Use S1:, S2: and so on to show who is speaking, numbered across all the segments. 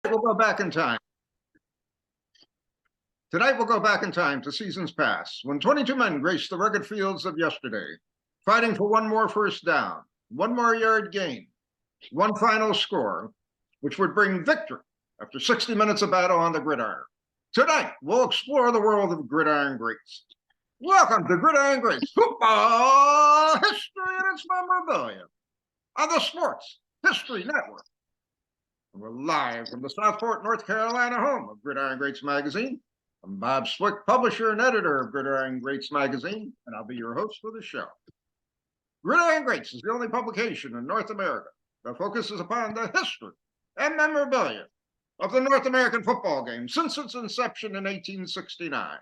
S1: We'll go back in time. Tonight we'll go back in time to seasons past, when 22 men graced the rugged fields of yesterday, fighting for one more first down, one more yard gain, one final score, which would bring victory after 60 minutes of battle on the gridiron. Tonight, we'll explore the world of Gridiron Greats. Welcome to Gridiron Greats Football History and its Memorabilia on the Sports History Network. And we're live from the Southport, North Carolina home of Gridiron Greats Magazine. I'm Bob Swick, publisher and editor of Gridiron Greats Magazine, and I'll be your host for the show. Gridiron Greats is the only publication in North America that focuses upon the history and memorabilia of the North American football game since its inception in 1869.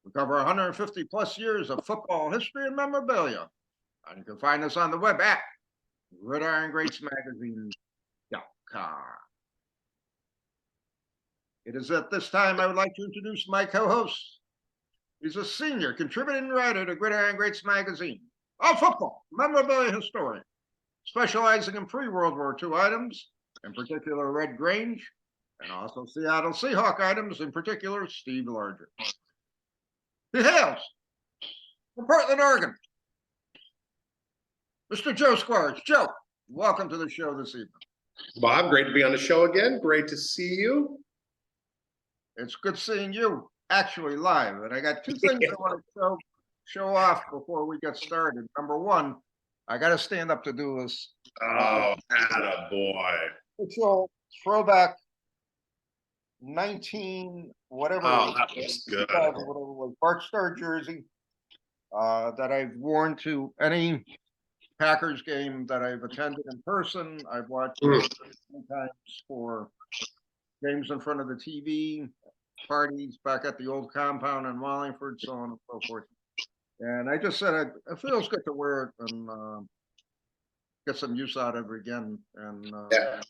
S1: We cover 150 plus years of football history and memorabilia, and you can find us on the web at gridirongreatsmagazine.com. It is at this time I would like to introduce my co-host. He's a senior contributing writer to Gridiron Greats Magazine, a football memorabilia historian, specializing in pre-World War II items, in particular Red Grange, and also Seattle Seahawk items, in particular Steve Larger. He hails from Portland, Oregon. Mr. Joe Squires. Joe, welcome to the show this evening.
S2: Bob, great to be on the show again. Great to see you.
S1: It's good seeing you actually live. And I got two things I want to show off before we get started. Number one, I got to stand up to do this.
S2: Oh, attaboy.
S1: It's all throwback 19 whatever.
S2: Oh, that was good.
S1: Whatever it was, Bart Starr jersey that I've worn to any Packers game that I've attended in person. I've watched sometimes for games in front of the TV, parties back at the old compound in Wallingford, so on and so forth. And I just said it feels good to wear it and get some use out of it again. And
S2: yeah.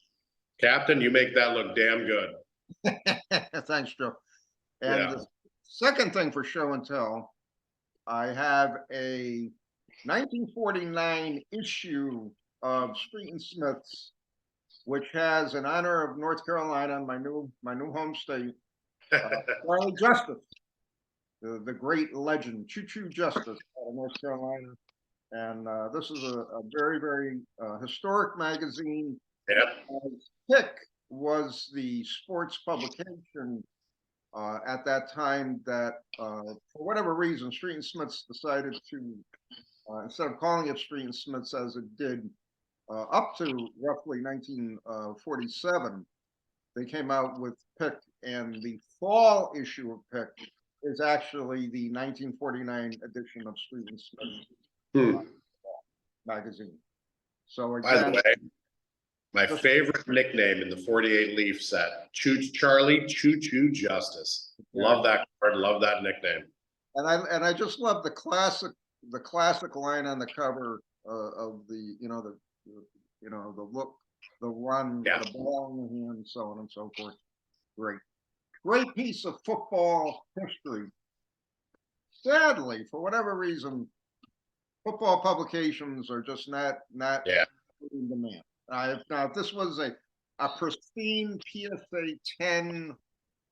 S2: Captain, you make that look damn good.
S1: Thanks, Joe. And the second thing for show and tell, I have a 1949 issue of Street and Smith's, which has, in honor of North Carolina, my new home state, Charlie Justice, the great legend, Choo-Choo Justice out of North Carolina. And this is a very, very historic magazine.
S2: Yep.
S1: Pick was the sports publication at that time that, for whatever reason, Street and Smith's decided to, instead of calling it Street and Smith's as it did up to roughly 1947, they came out with Pick, and the fall issue of Pick is actually the 1949 edition of Street and Smith's magazine. So again,
S2: by the way, my favorite nickname in the 48 Leaf set, Charlie Choo-Choo Justice. Love that card, love that nickname.
S1: And I just love the classic line on the cover of the the look, the run, the ball in the hand, so on and so forth. Great piece of football history. Sadly, for whatever reason, football publications are just not in demand. Now, if this was a pristine PSA 10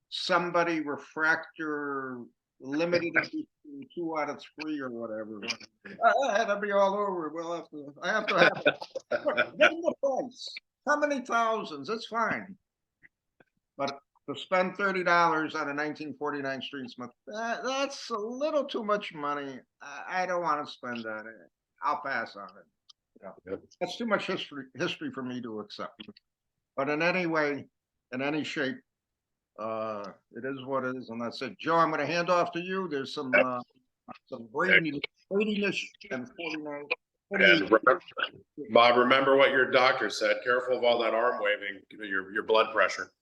S1: somebody refractor limited edition 2 out of 3 or whatever, I had to be all over it. I have to give them the price. How many thousands? It's fine. But to spend $30 on a 1949 Street Smith, that's a little too much money. I don't want to spend that. I'll pass on it. That's too much history for me to accept. But in any way, in any shape, it is what it is, and that's it. Joe, I'm going to hand off to you. There's some Brady-ness and 49.
S2: And Bob, remember what your doctor said. Careful of all that arm waving, your blood pressure.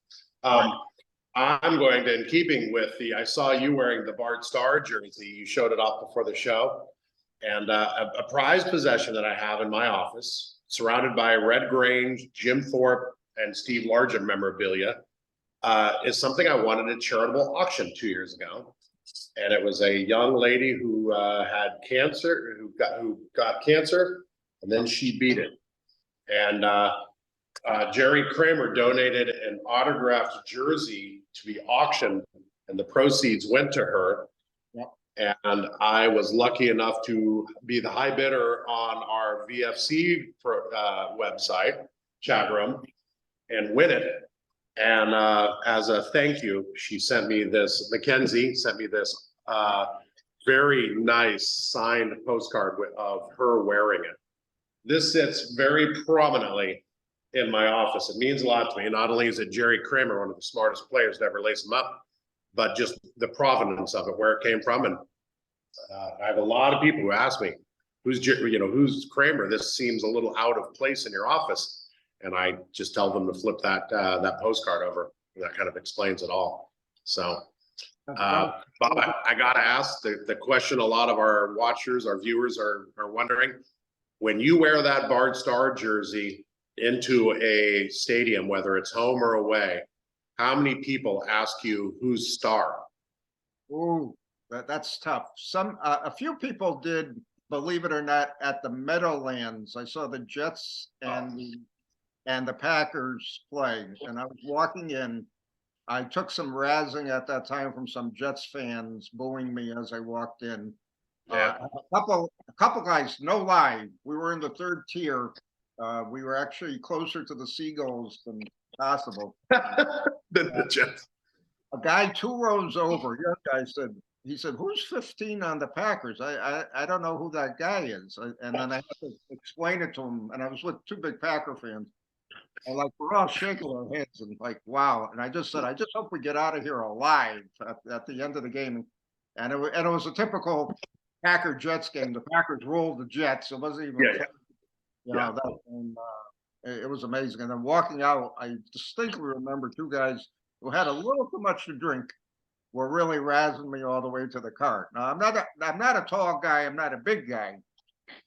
S2: I'm going to, in keeping with I saw you wearing the Bart Starr jersey. You showed it off before the show. And a prized possession that I have in my office, surrounded by Red Grange, Jim Thorpe, and Steve Larger memorabilia, is something I won at a charitable auction 2 years ago. And it was a young lady who had cancer, who got cancer, and then she beat it. And Jerry Kramer donated an autographed jersey to be auctioned, and the proceeds went to her. Yep. And I was lucky enough to be the high bidder on our VFC website chat room and win it. And as a thank you, she sent me this, Mackenzie sent me this very nice signed postcard of her wearing it. This sits very prominently in my office. It means a lot to me. Not only is it Jerry Kramer, one of the smartest players to ever lace them up, but just the provenance of it, where it came from. And I have a lot of people who ask me, who's Kramer? This seems a little out of place in your office. And I just tell them to flip that postcard over. And that kind of explains it all. So, Bob, I got to ask the question a lot of our watchers, our viewers are wondering. When you wear that Bard Star jersey into a stadium, whether it's home or away, how many people ask you who's Star?
S1: Ooh, that's tough. A few people did, believe it or not, at the Meadowlands. I saw the Jets and the Packers play, and I was walking in. I took some razzing at that time from some Jets fans booing me as I walked in.
S2: Yeah.
S1: A couple guys, no lie, we were in the third tier. We were actually closer to the Seagulls than possible.
S2: Than the Jets.
S1: A guy 2 rows over, your guy said, who's 15 on the Packers? I don't know who that guy is. And then I had to explain it to him. And I was with 2 big Packer fans. And like, we're all shaking our heads and like, wow. And I just said, I just hope we get out of here alive at the end of the game. And it was a typical Packer Jets game. The Packers rolled the Jets. It wasn't even, it was amazing. And then walking out, I distinctly remember 2 guys who had a little too much to drink were really razzing me all the way to the car. Now, I'm not a tall guy. I'm not a big guy.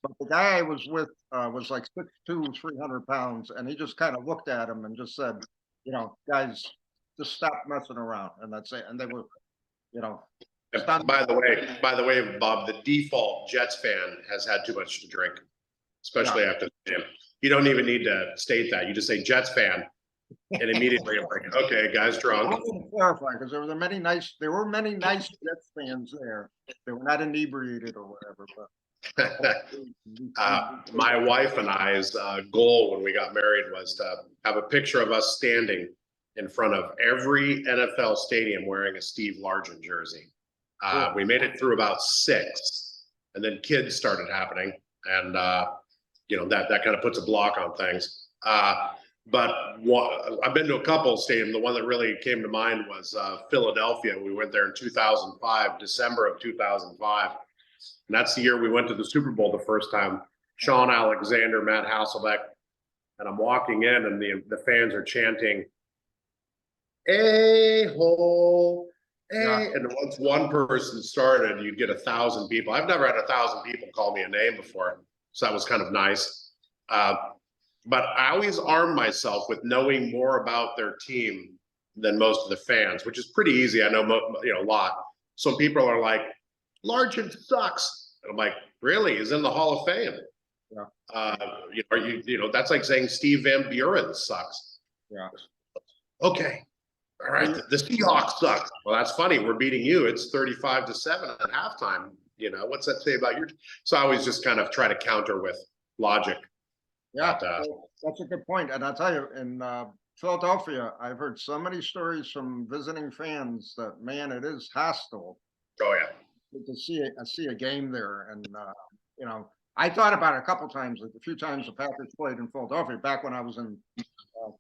S1: But the guy I was with was like 6'2", 300 pounds. And he just kind of looked at him and just said, guys, just stop messing around. And that's it. And they were,
S2: By the way, Bob, the default Jets fan has had too much to drink, especially after the game. You don't even need to state that. You just say Jets fan, and immediately you're like, okay, guys drunk.
S1: I want to clarify because there were many nice Jets fans there. They were not inebriated or whatever. But
S2: my wife and I's goal when we got married was to have a picture of us standing in front of every NFL stadium wearing a Steve Largent jersey. We made it through about 6, and then kids started happening, and that kind of puts a block on things. But I've been to a couple stadiums. The one that really came to mind was Philadelphia. We went there in 2005, December of 2005, and that's the year we went to the Super Bowl the first time. Sean Alexander, Matt Hasselbeck, and I'm walking in, and the fans are chanting, "A-hole." And once one person started, you'd get 1,000 people. I've never had 1,000 people call me a name before, so that was kind of nice. But I always arm myself with knowing more about their team than most of the fans, which is pretty easy. I know a lot. Some people are like, "Largent sucks," and I'm like, "Really? He's in the Hall of Fame." Yeah. That's like saying Steve Van Buren sucks.
S1: Yeah.
S2: Okay. All right, the Seahawks suck. Well, that's funny. We're beating you. It's 35-7 at halftime. What's that say about your? So I always just kind of try to counter with logic.
S1: Yeah, that's a good point. And I'll tell you, in Philadelphia, I've heard so many stories from visiting fans that, man, it is hostile.
S2: Oh yeah.
S1: To see a game there, and I thought about it a couple times, like a few times the Packers played in Philadelphia back when I was in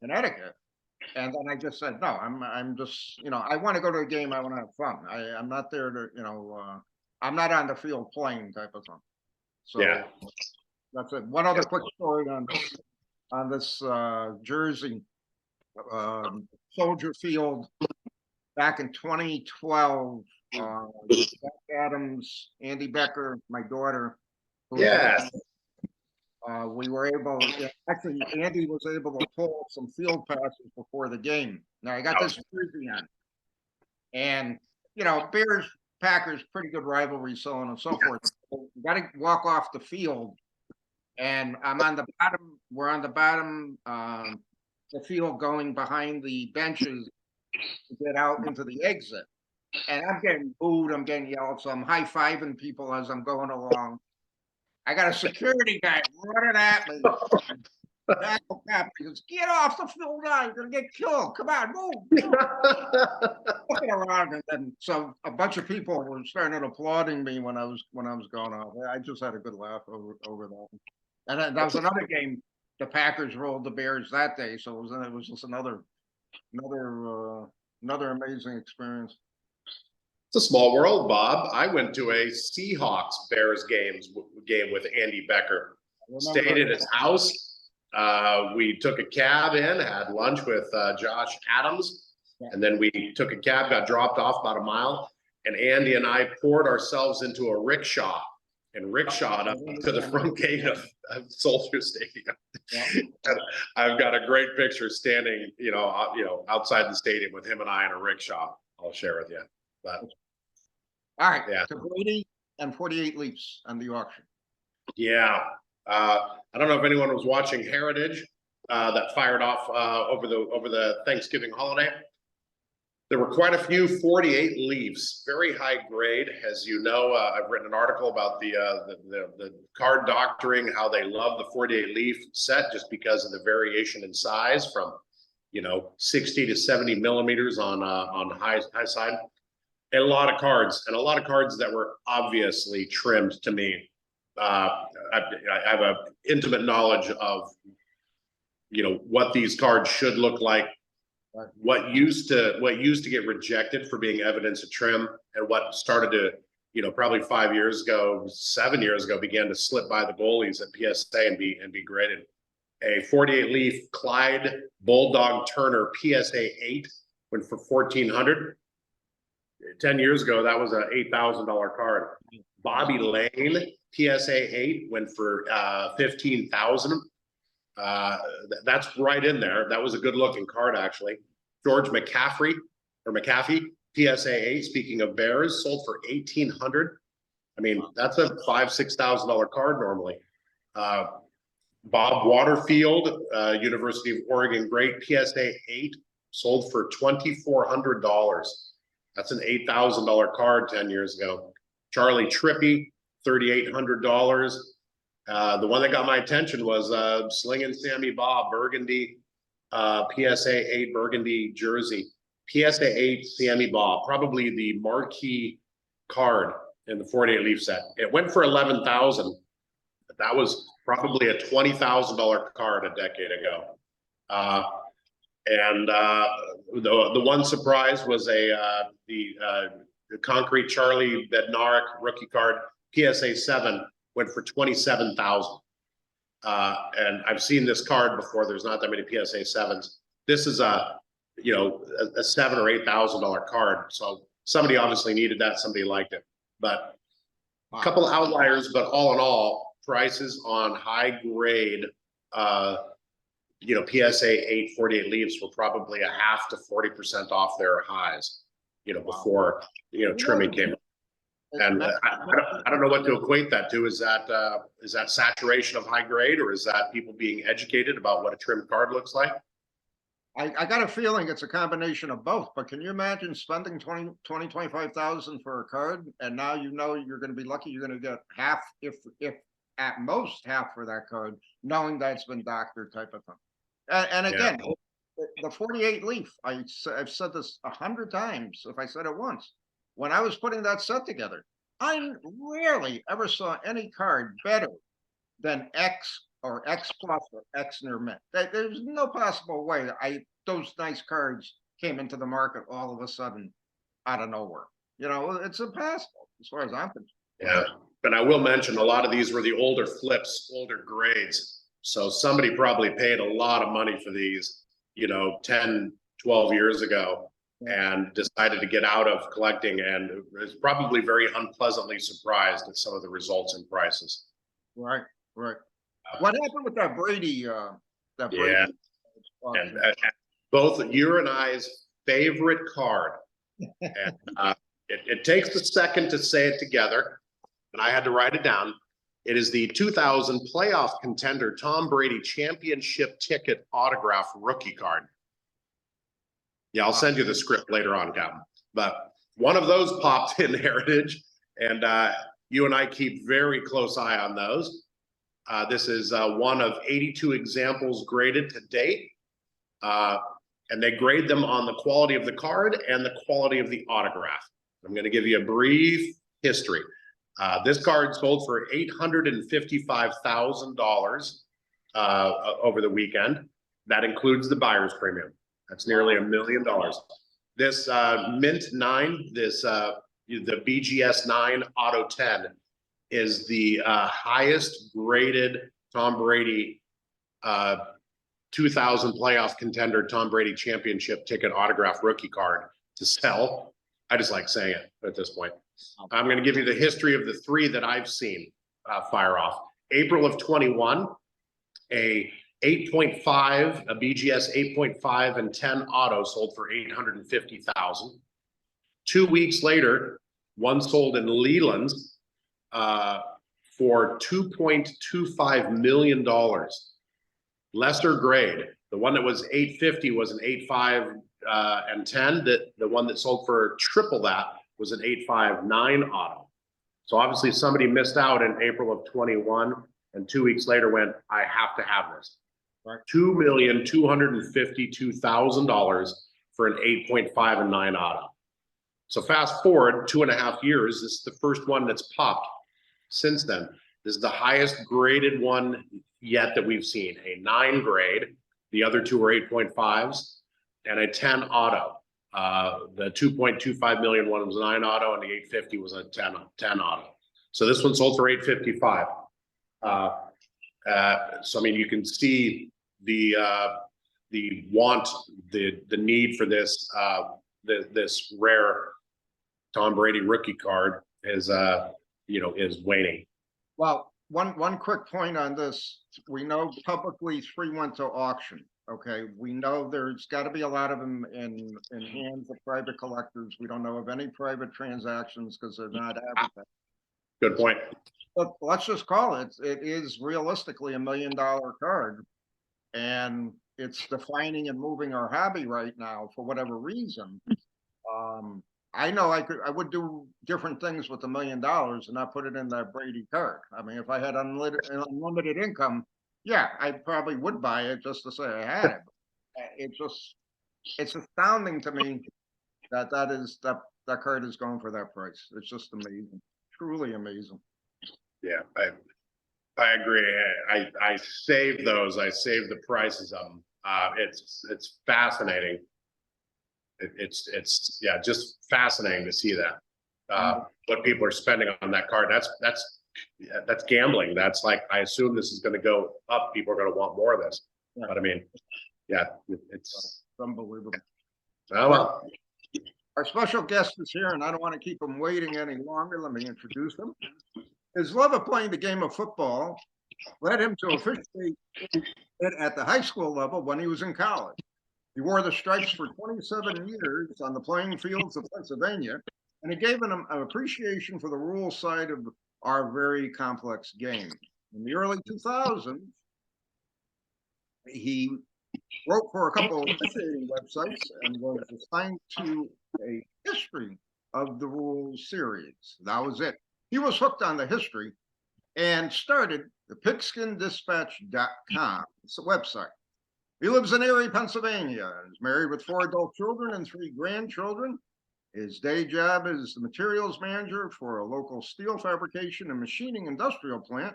S1: Connecticut. And then I just said, no, I'm just, I want to go to a game. I want to have fun. I'm not there to, I'm not on the field playing type of thing. So yeah, that's it. One other quick story on this jersey, Soldier Field back in 2012. Jack Adams, Andy Becker, my daughter.
S2: Yes.
S1: We were able, actually, Andy was able to pull some field passes before the game. Now, I got this jersey on. And, Bears, Packers, pretty good rivalry, so on and so forth. So you got to walk off the field. And I'm on the bottom, we're on the bottom the field going behind the benches to get out into the exit. And I'm getting booed, I'm getting yelled, so I'm high-fiving people as I'm going along. I got a security guy running at me. He goes, get off the field now, you're gonna get killed. Come on, move. Looking around, and then so a bunch of people were starting applauding me when I was going off. I just had a good laugh over that. And that was another game. The Packers rolled the Bears that day, so it was just another amazing experience.
S2: It's a small world, Bob. I went to a Seahawks Bears game with Andy Becker. Stayed at his house. We took a cab in, had lunch with Josh Adams, and then we took a cab, got dropped off about a mile, and Andy and I poured ourselves into a rickshaw and rickshawed up to the front gate of Soldier Stadium. And I've got a great picture standing, outside the stadium with him and I in a rickshaw. I'll share with you. But
S1: all right, to Brady and 48 Leafs on the auction.
S2: Yeah. I don't know if anyone was watching Heritage that fired off over the Thanksgiving holiday. There were quite a few 48 Leafs, very high grade. As you know, I've written an article about the card doctoring, how they love the 48 Leaf set just because of the variation in size from 60 to 70 millimeters on the high side. And a lot of cards that were obviously trimmed to me. I have an intimate knowledge of, what these cards should look like, what used to get rejected for being evidence of trim, and what started to, probably 5 years ago, 7 years ago, began to slip by the goalies at PSA and be graded. A 48 Leaf Clyde Bulldog Turner PSA 8 went for $1,400. 10 years ago, that was an $8,000 card. Bobby Lane PSA 8 went for $15,000. That's right in there. That was a good looking card, actually. George McCaffrey PSA 8. Speaking of Bears, sold for $1,800. I mean, that's a $5,000-$6,000 card normally. Bob Waterfield, University of Oregon great PSA 8, sold for $2,400. That's an $8,000 card 10 years ago. Charlie Trippy, $3,800. The one that got my attention was Slingin' Sammy Bob, Burgundy, PSA 8 Burgundy jersey. PSA 8 Sammy Bob, probably the marquee card in the 48 Leaf set. It went for $11,000. That was probably a $20,000 card a decade ago. And the one surprise was the concrete Charlie Bednarik rookie card, PSA 7, went for $27,000. And I've seen this card before. There's not that many PSA 7s. This is a $7,000 or $8,000 card. So somebody obviously needed that. Somebody liked it. But a couple outliers, but all in all, prices on high grade PSA 8 48 Leafs were probably a half to 40% off their highs, before, trimming came. And I don't know what to equate that to. Is that saturation of high grade, or is that people being educated about what a trimmed card looks like?
S1: I got a feeling it's a combination of both, but can you imagine spending 25,000 for a card, and now you're going to be lucky you're going to get half, if at most half for that card, knowing that's been doctored type of thing. And again, the 48 Leaf, I've said this 100 times, if I said it once, when I was putting that set together, I rarely ever saw any card better than X or X plus or X near mint. There's no possible way those nice cards came into the market all of a sudden out of nowhere. It's impossible as far as I'm concerned.
S2: Yeah, but I will mention a lot of these were the older flips, older grades. So somebody probably paid a lot of money for these, 10, 12 years ago, and decided to get out of collecting, and is probably very unpleasantly surprised at some of the results and prices.
S1: Right. What happened with that Brady?
S2: And both your and I's favorite card. And it takes a second to say it together, and I had to write it down. It is the 2000 playoff contender Tom Brady championship ticket autograph rookie card. Yeah, I'll send you the script later on, Captain. But one of those popped in Heritage, and you and I keep very close eye on those. This is one of 82 examples graded to date. And they grade them on the quality of the card and the quality of the autograph. I'm going to give you a brief history. This card sold for $855,000 over the weekend. That includes the buyer's premium. That's nearly $1 million. This Mint 9, the BGS 9 Auto 10 is the highest graded Tom Brady 2000 playoff contender Tom Brady championship ticket autograph rookie card to sell. I just like saying it at this point. I'm going to give you the history of the three that I've seen fire off. April of 21, a 8.5, a BGS 8.5 and 10 auto sold for $850,000. 2 weeks later, one sold in Leland's for $2.25 million. Lesser grade. The one that was 850 was an 8.5 and 10. The one that sold for triple that was an 8.59 auto. So obviously somebody missed out in April of 21, and 2 weeks later went, I have to have this. Right. $2,252,000 for an 8.5 and 9 auto. So fast forward 2.5 years, this is the first one that's popped since then. This is the highest graded one yet that we've seen, a 9 grade. The other two are 8.5s and a 10 auto. The 2.25 million one was a 9 auto, and the 850 was a 10 auto. So this one sold for 855. So I mean, you can see the want, the need for this this rare Tom Brady rookie card is is waning.
S1: Well, one quick point on this. We know publicly 3 went to auction. Okay, we know there's got to be a lot of them in hands of private collectors. We don't know of any private transactions because they're not advertised.
S2: Good point.
S1: But let's just call it. It is realistically $1 million card, and it's defining and moving our hobby right now for whatever reason. I know I would do different things with $1 million and not put it in that Brady card. I mean, if I had unlimited income, yeah, I probably would buy it just to say I had it. It's astounding to me that that card is going for that price. It's just amazing, truly amazing.
S2: Yeah, I agree. I saved those. I saved the prices of them. It's fascinating. It's yeah, just fascinating to see that what people are spending on that card. That's gambling. That's like, I assume this is going to go up. People are going to want more of this. Yeah. But I mean, yeah, it's
S1: unbelievable.
S2: Oh, well.
S1: Our special guest is here, and I don't want to keep him waiting any longer. Let me introduce him. His love of playing the game of football led him to officiate it at the high school level when he was in college. He wore the stripes for 27 years on the playing fields of Pennsylvania, and it gave him an appreciation for the rules side of our very complex game. In the early 2000s, he wrote for a couple of officiating websites and was assigned to a history of the rules series. That was it. He was hooked on the history and started the Pigskin Dispatch.com. It's a website. He lives in Erie, Pennsylvania, and is married with 4 adult children and 3 grandchildren. His day job is the materials manager for a local steel fabrication and machining industrial plant.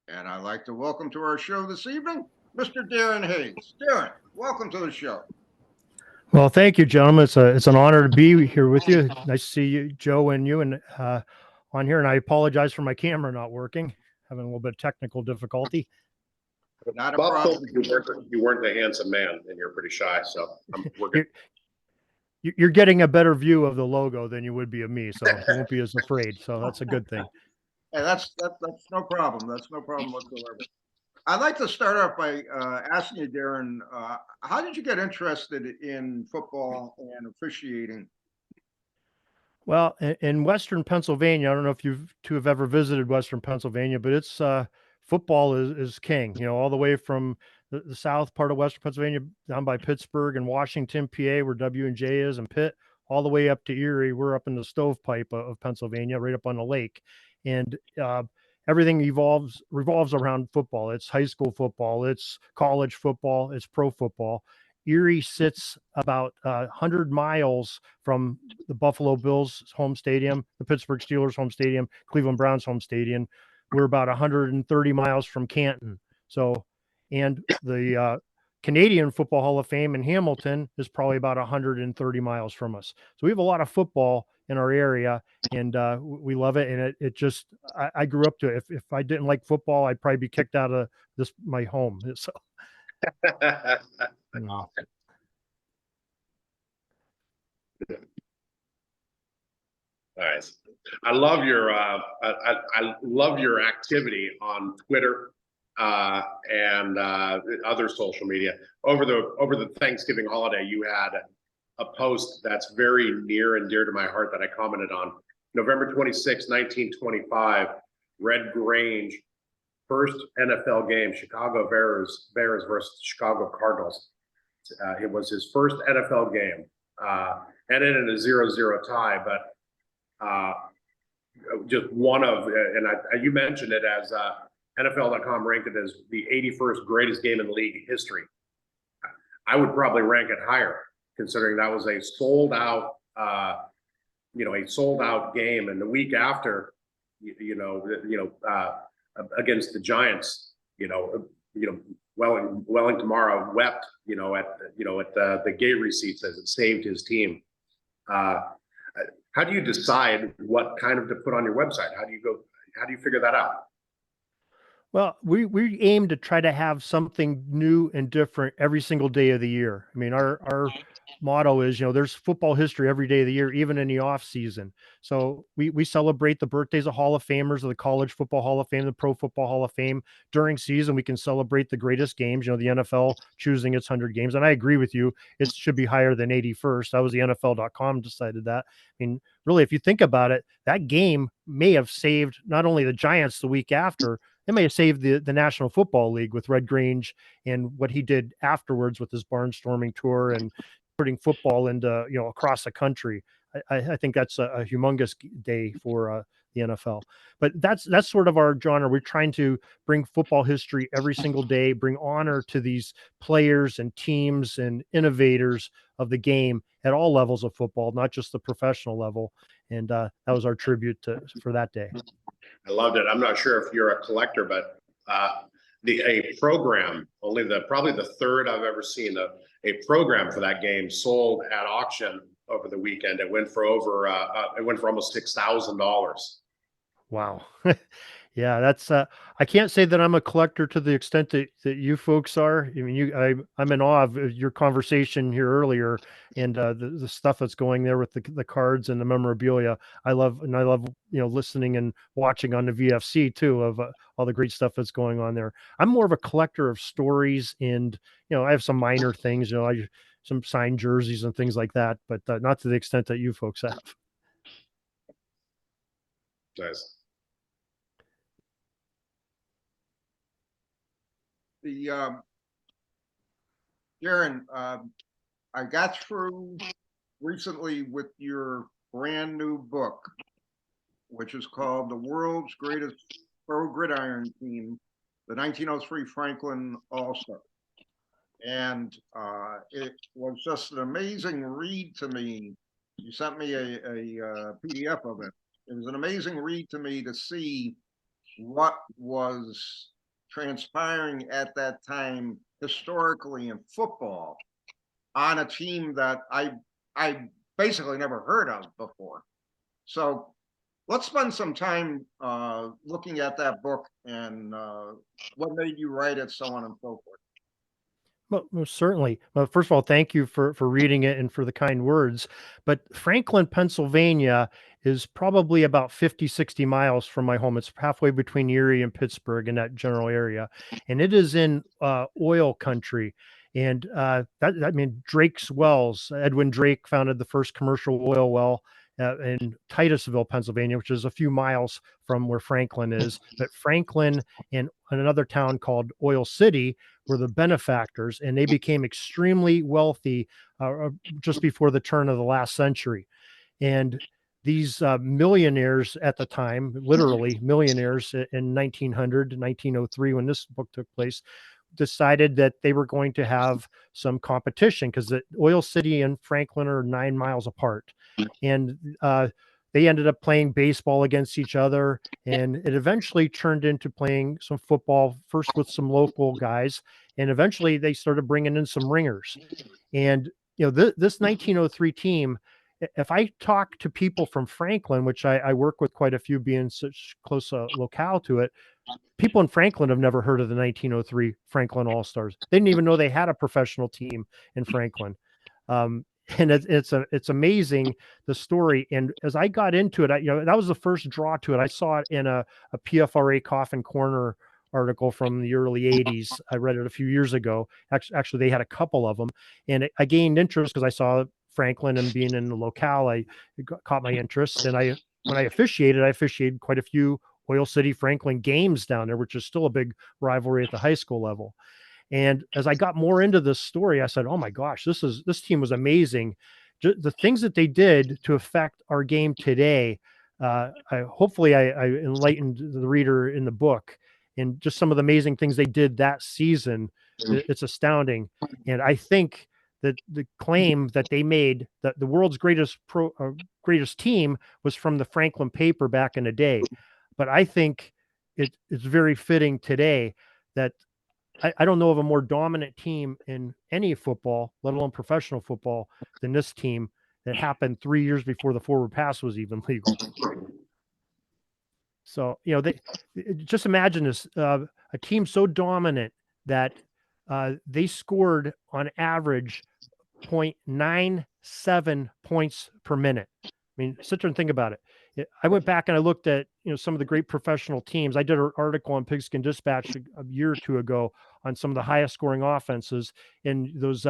S1: And I'd like to welcome to our show this evening, Mr. Darin Hayes. Darin, welcome to the show.
S3: Well, thank you, gentlemen. It's an honor to be here with you. Nice to see you, Joe, and you and on here. And I apologize for my camera not working. Having a little bit of technical difficulty.
S1: Not a
S2: Bob
S1: problem.
S2: You weren't a handsome man, and you're pretty shy. So we're good.
S3: You're getting a better view of the logo than you would be of me, so you won't be as afraid. So that's a good thing.
S1: Hey, that's no problem. That's no problem whatsoever. I'd like to start off by asking you, Darin, how did you get interested in football and officiating?
S3: Well, in Western Pennsylvania, I don't know if you two have ever visited Western Pennsylvania, but it's football is king. All the way from the south part of Western Pennsylvania down by Pittsburgh and Washington, PA, where W&J is, and Pitt, all the way up to Erie. We're up in the stovepipe of Pennsylvania, right up on the lake, and everything revolves around football. It's high school football, it's college football, it's pro football. Erie sits about 100 miles from the Buffalo Bills home stadium, the Pittsburgh Steelers home stadium, Cleveland Browns home stadium. We're about 130 miles from Canton. So, and the Canadian Football Hall of Fame in Hamilton is probably about 130 miles from us. So we have a lot of football in our area, and we love it. And it just, I grew up to it. If I didn't like football, I'd probably be kicked out of my home. So,
S2: Nice. I love your I love your activity on Twitter and other social media. Over the Thanksgiving holiday, you had a post that's very near and dear to my heart that I commented on. November 26, 1925, Red Grange, first NFL game, Chicago Bears versus Chicago Cardinals. It was his first NFL game. Ended in a 0-0 tie, but just one of, and you mentioned it as NFL.com ranked it as the 81st greatest game in league history. I would probably rank it higher, considering that was a sold out game, and the week after, against the Giants, Wellington Mara wept, at the gate receipts as it saved his team. How do you decide what kind of to put on your website? How do you figure that out?
S3: Well, we aim to try to have something new and different every single day of the year. I mean, our motto is, there's football history every day of the year, even in the off season. So we celebrate the birthdays of Hall of Famers, of the College Football Hall of Fame, the Pro Football Hall of Fame. During season, we can celebrate the greatest games, the NFL choosing its 100 games. And I agree with you. It should be higher than 81st. That was the NFL.com decided that. I mean, really, if you think about it, that game may have saved not only the Giants the week after, it may have saved the National Football League with Red Grange and what he did afterwards with his barnstorming tour and putting football into, across the country. I think that's a humongous day for the NFL. But that's sort of our genre. We're trying to bring football history every single day, bring honor to these players and teams and innovators of the game at all levels of football, not just the professional level. And that was our tribute for that day.
S2: I loved it. I'm not sure if you're a collector, but a program, probably the third I've ever seen a program for that game sold at auction over the weekend. It went for almost $6,000.
S3: Wow. Yeah, that's I can't say that I'm a collector to the extent that you folks are. I mean, I'm in awe of your conversation here earlier and the stuff that's going there with the cards and the memorabilia. I love listening and watching on the VFC too of all the great stuff that's going on there. I'm more of a collector of stories, and I have some minor things, some signed jerseys and things like that, but not to the extent that you folks have.
S2: Nice.
S1: Darin, I got through recently with your brand new book, which is called The World's Greatest Pro Gridiron Team, the 1903 Franklin All-Star. And it was just an amazing read to me. You sent me a PDF of it. It was an amazing read to me to see what was transpiring at that time historically in football on a team that I basically never heard of before. So let's spend some time looking at that book and what made you write it, so on and so forth.
S3: Well, most certainly. Well, first of all, thank you for reading it and for the kind words. But Franklin, Pennsylvania is probably about 50, 60 miles from my home. It's halfway between Erie and Pittsburgh in that general area. And it is in oil country. And Drake's wells, Edwin Drake founded the first commercial oil well in Titusville, Pennsylvania, which is a few miles from where Franklin is. But Franklin and another town called Oil City were the benefactors, and they became extremely wealthy just before the turn of the last century. And these millionaires at the time, literally millionaires in 1900, 1903, when this book took place, decided that they were going to have some competition because the Oil City and Franklin are 9 miles apart. And they ended up playing baseball against each other. And it eventually turned into playing some football, first with some guys. And eventually they started bringing in some ringers. And, this 1903 team, if I talk to people from Franklin, which I work with quite a few being such close locale to it, people in Franklin have never heard of the 1903 Franklin All-Stars. They didn't even know they had a professional team in Franklin. And it's amazing, the story. And as I got into it, that was the first draw to it. I saw it in a PFRA Coffin Corner article from the early 80s. I read it a few years ago. Actually, they had a couple of them. And I gained interest because I saw Franklin and being in the locale, it caught my interest. And when I officiated quite a few Oil City Franklin games down there, which is still a big rivalry at the high school level. And as I got more into this story, I said, oh my gosh, this team was amazing. The things that they did to affect our game today. Hopefully I enlightened the reader in the book, and just some of the amazing things they did that season. It's astounding. And I think that the claim that they made that the world's greatest team was from the Franklin paper back in the day. But I think it's very fitting today that I don't know of a more dominant team in any football, let alone professional football, than this team that happened 3 years before the forward pass was even legal. So, just imagine this, a team so dominant that they scored on average 0.97 points per minute. I mean, sit there and think about it. I went back and I looked at, some of the great professional teams. I did an article on Pigskin Dispatch a year or two ago on some of the highest scoring offenses. And those,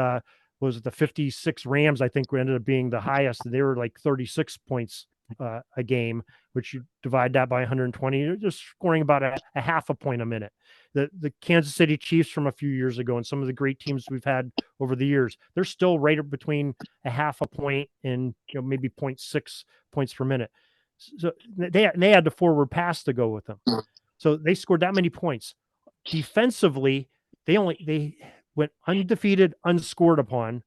S3: was it the 56 Rams, I think, ended up being the highest. They were like 36 points a game, which you divide that by 120, you're just scoring about a half a point a minute. The Kansas City Chiefs from a few years ago and some of the great teams we've had over the years, they're still right between a half a point and maybe 0.6 points per minute. So they had the forward pass to go with them. So they scored that many points. Defensively, they went undefeated, unscored upon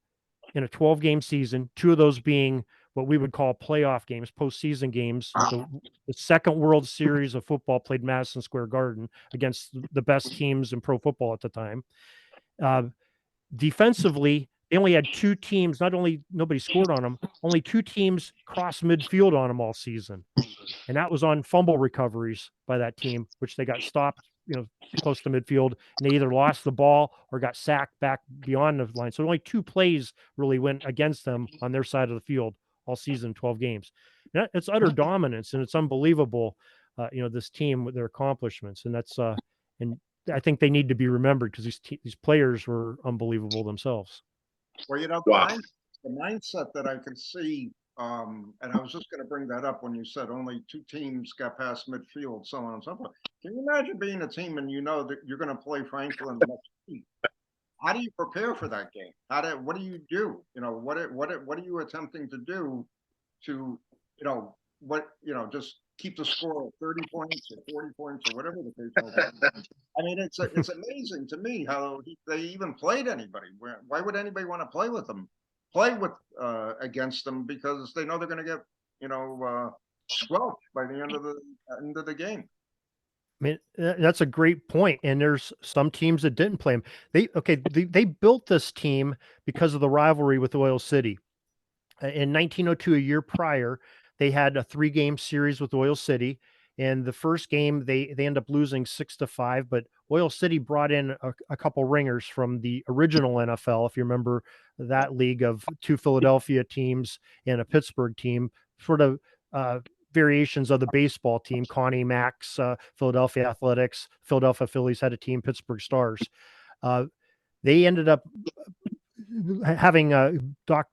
S3: in a 12-game season, 2 of those being what we would call playoff games, postseason games. The second World Series of football played Madison Square Garden against the best teams in pro football at the time. Defensively, they only had 2 teams. Not only nobody scored on them, only 2 teams crossed midfield on them all season. And that was on fumble recoveries by that team, which they got stopped, close to midfield, and they either lost the ball or got sacked back beyond the line. So only 2 plays really went against them on their side of the field all season, 12 games. It's utter dominance, and it's unbelievable, this team with their accomplishments. And that's, and I think they need to be remembered because these players were unbelievable themselves.
S1: Well, the mindset that I could see, and I was just going to bring that up when you said only 2 teams got past midfield, so on and so forth. Can you imagine being a team and that you're going to play Franklin next week? How do you prepare for that game? What do you do? What are you attempting to do to, just keep the score at 30 points or 40 points or whatever the case may be? I mean, it's amazing to me how they even played anybody. Why would anybody want to play against them? Because they know they're going to get, squelched by the end of the game.
S3: I mean, that's a great point. And there's some teams that didn't play him. They built this team because of the rivalry with Oil City. In 1902, a year prior, they had a 3-game series with Oil City. And the first game, they end up losing 6-5. But Oil City brought in a couple ringers from the original NFL, if you remember that league of 2 Philadelphia teams and a Pittsburgh team, sort of variations of the baseball team. Connie Mack's Philadelphia Athletics, Philadelphia Phillies had a team, Pittsburgh Stars. They ended up having Doc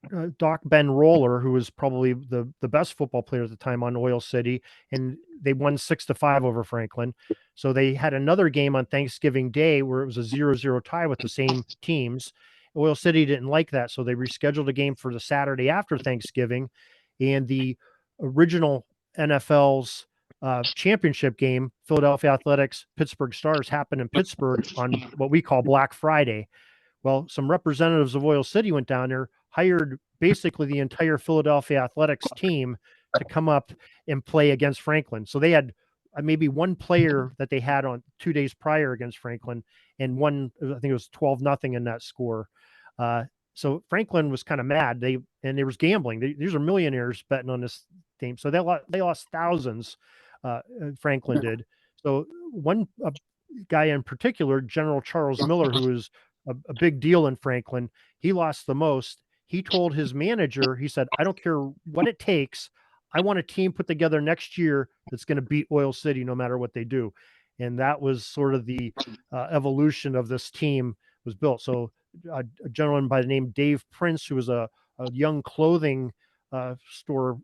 S3: Ben Roller, who was probably the best football player at the time on Oil City, and they won 6-5 over Franklin. So they had another game on Thanksgiving Day where it was a 0-0 tie with the same teams. Oil City didn't like that, so they rescheduled a game for the Saturday after Thanksgiving, and the original NFL's championship game, Philadelphia Athletics, Pittsburgh Stars, happened in Pittsburgh on what we call Black Friday. Well, some representatives of Oil City went down there, hired basically the entire Philadelphia Athletics team to come up and play against Franklin. So they had maybe one player that they had on 2 days prior against Franklin, and one, I think it was 12-0 in that score. So Franklin was kind of mad. There was gambling. These are millionaires betting on this team. So they lost thousands. Franklin did. So one guy in particular, General Charles Miller, who was a big deal in Franklin, he lost the most. He told his manager, he said, I don't care what it takes. I want a team put together next year that's going to beat Oil City no matter what they do. And that was sort of the evolution of this team was built. So a gentleman by the name Dave Prince, who was a young clothing store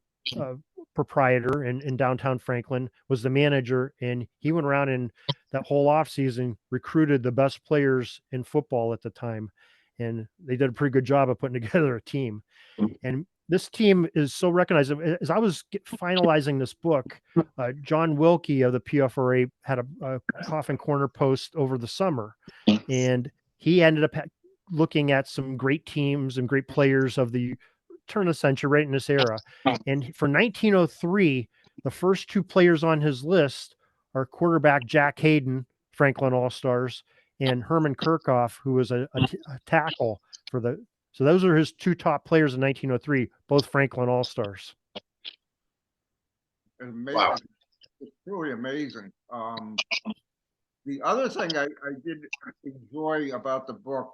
S3: proprietor in downtown Franklin, was the manager, and he went around and that whole offseason recruited the best players in football at the time, and they did a pretty good job of putting together a team. And this team is so recognized. As I was finalizing this book, John Wilkie of the PFRA had a Coffin Corner post over the summer, and he ended up looking at some great teams and great players of the turn of the century right in this era. And for 1903, the first two players on his list are quarterback Jack Hayden, Franklin All-Stars, and Herman Kirchhoff, who was a tackle for the. So those are his two top players in 1903, both Franklin All-Stars.
S1: Amazing.
S2: Wow.
S1: It's truly amazing. The other thing I did enjoy about the book,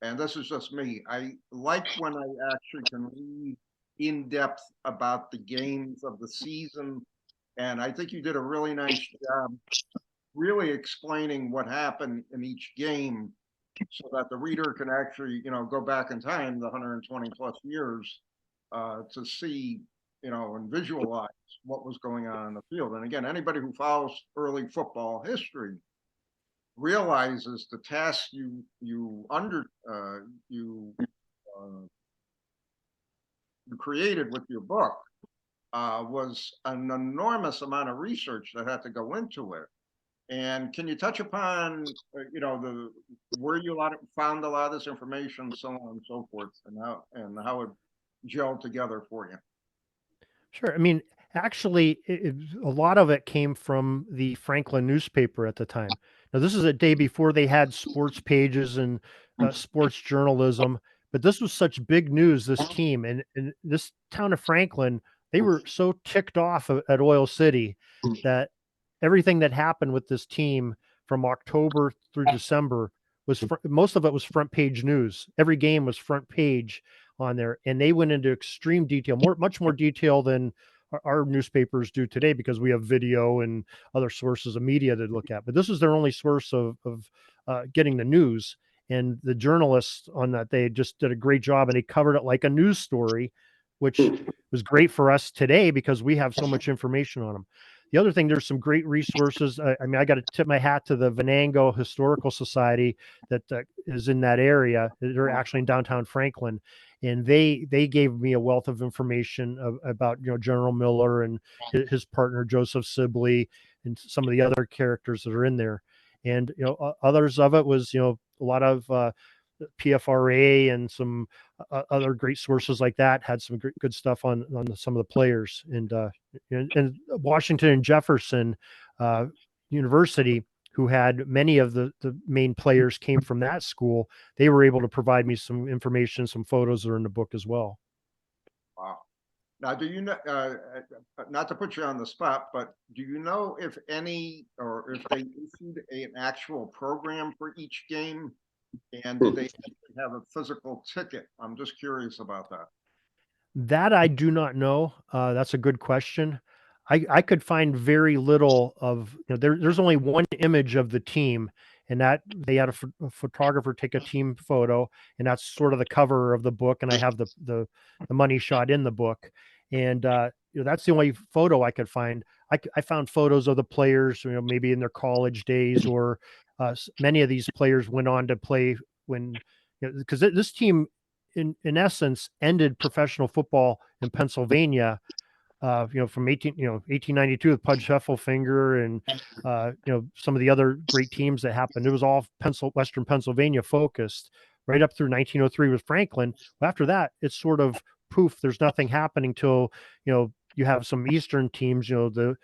S1: and this is just me, I like when I actually can read in depth about the games of the season. And I think you did a really nice job really explaining what happened in each game so that the reader can actually, go back in time, the 120 plus years, to see, and visualize what was going on in the field. And again, anybody who follows early football history realizes the task you created with your book was an enormous amount of research that had to go into it. And can you touch upon, where you found a lot of this information, so on and so forth, and how it gelled together for you?
S3: Sure. I mean, actually, a lot of it came from the Franklin newspaper at the time. Now, this is a day before they had sports pages and sports journalism, but this was such big news, this team. And this town of Franklin, they were so ticked off at Oil City that everything that happened with this team from October through December was most of it was front page news. Every game was front page on there, and they went into extreme detail, much more detail than our newspapers do today, because we have video and other sources of media to look at. But this is their only source of getting the news, and the journalists on that, they just did a great job, and they covered it like a news story, which was great for us today because we have so much information on them. The other thing, there's some great resources. I mean, I got to tip my hat to the Venango Historical Society that is in that area. They're actually in downtown Franklin, and they gave me a wealth of information about General Miller and his partner Joseph Sibley and some of the other characters that are in there. And others of it was a lot of PFRA and some other great sources like that had some good stuff on some of the players, and Washington and Jefferson University, who had many of the main players came from that school. They were able to provide me some information, some photos that are in the book as well.
S1: Wow. Now, do you know, not to put you on the spot, but do you know if any, or if they issued an actual program for each game? And do they have a physical ticket? I'm just curious about that.
S3: That I do not know. That's a good question. I could find very little of, there's only one image of the team, and that they had a photographer take a team photo, and that's sort of the cover of the book. And I have the money shot in the book, and that's the only photo I could find. I found photos of the players, maybe in their college days, or many of these players went on to play when, because this team, in essence, ended professional football in Pennsylvania. From 1892 with Pudge Heffelfinger and some of the other great teams that happened. It was all Western Pennsylvania focused right up through 1903 with Franklin. After that, it's sort of poof. There's nothing happening till you have some Eastern teams. The